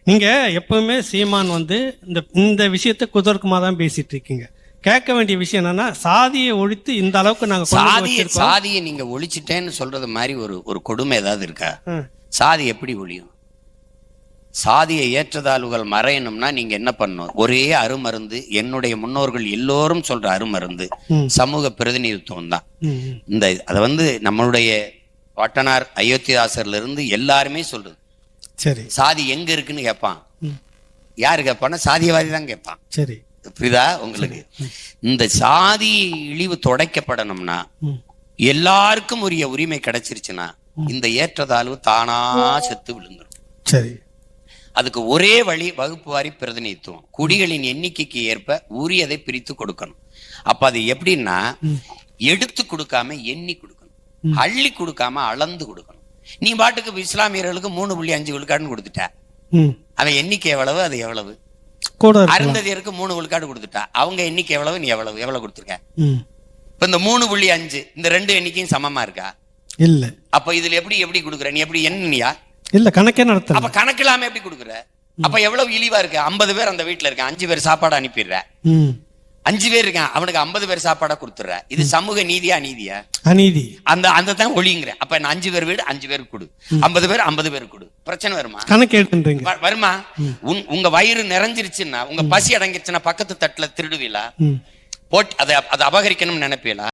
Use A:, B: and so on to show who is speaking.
A: நீங்க எப்பவுமே சீமான் வந்து இந்த விஷயத்தை குதர்க்கமா தான் பேசிட்டு இருக்கீங்க. கேட்க வேண்டிய விஷயம் என்னன்னா, சாதியை ஒழித்து இந்த அளவுக்கு நாங்க
B: சாதியை நீங்க ஒழிச்சிட்டேன்னு சொல்றது மாதிரி ஒரு கொடுமை ஏதாவது இருக்கா? சாதி எப்படி ஒழியும்? சாதியை ஏற்றதாழ்வுகள் மறையணும்னா நீங்க என்ன பண்ணணும்? ஒரே அருமருந்து, என்னுடைய முன்னோர்கள் எல்லோரும் சொல்ற அருமருந்து சமூக பிரதிநிதித்துவம் தான். இந்த அதை வந்து நம்மளுடைய பாட்டனார் அயோத்திதாசர்ல இருந்து எல்லாருமே சொல்றது. சரி, சாதி எங்க இருக்குன்னு கேட்பான். யாரு கேட்பான்னா சாதியவாதி தான் கேட்பான். சரி, புரியுதா உங்களுக்கு? இந்த சாதி இழிவு துடைக்கப்படணும்னா, எல்லாருக்கும் உரிய உரிமை கிடைச்சிருச்சுன்னா இந்த ஏற்றதாழ்வு தானா செத்து விழுந்துடும். சரி, அதுக்கு ஒரே வழி வகுப்பு வாரி பிரதிநிதித்துவம். குடிகளின் எண்ணிக்கைக்கு ஏற்ப உரியதை பிரித்து கொடுக்கணும். அப்ப அது எப்படின்னா, எடுத்து கொடுக்காம எண்ணி கொடுக்கணும், அள்ளி கொடுக்காம அளந்து கொடுக்கணும். நீ பாட்டுக்கு இஸ்லாமியர்களுக்கு 3.5 விழுக்காடுன்னு கொடுத்துட்ட, அவன் எண்ணிக்கை எவ்வளவு, அது எவ்வளவு? அருந்ததியருக்கு 3 விழுக்காடு கொடுத்துட்டா, அவங்க எண்ணிக்கை எவ்வளவு, நீ எவ்வளவு கொடுத்துருக்க? இப்ப இந்த 3.5 இந்த 2 எண்ணிக்கையும் சமமா இருக்கா? இல்ல. அப்ப இதுல எப்படி கொடுக்குற? நீ எப்படி எண்ணியா? இல்ல, கணக்கே நடத்த. அப்ப கணக்கு இல்லாம எப்படி கொடுக்குற? அப்ப எவ்வளவு இழிவா இருக்கு? 50 பேர் அந்த வீட்டுல இருக்க, 5 பேர் சாப்பாடு அனுப்பிடுற. 5 பேர் இருக்கான், அவனுக்கு 50 பேர் சாப்பாடா கொடுத்துற. இது சமூக நீதியா அநீதியா? அநீதி. அந்த தான் ஒளிங்கிற. அப்ப 5 பேர் வீடு 5 பேருக்கு கொடு, 50 பேர் 50 பேருக்கு கொடு. பிரச்சனை வருமா? கணக்கு வருமா? உங்க வயிறு நிறைஞ்சிருச்சுன்னா, உங்க பசி அடங்கிருச்சுன்னா பக்கத்து தட்டுல திருடுவீங்களா? போட்டு அதை அபகரிக்கணும்னு நினைப்பீங்களா?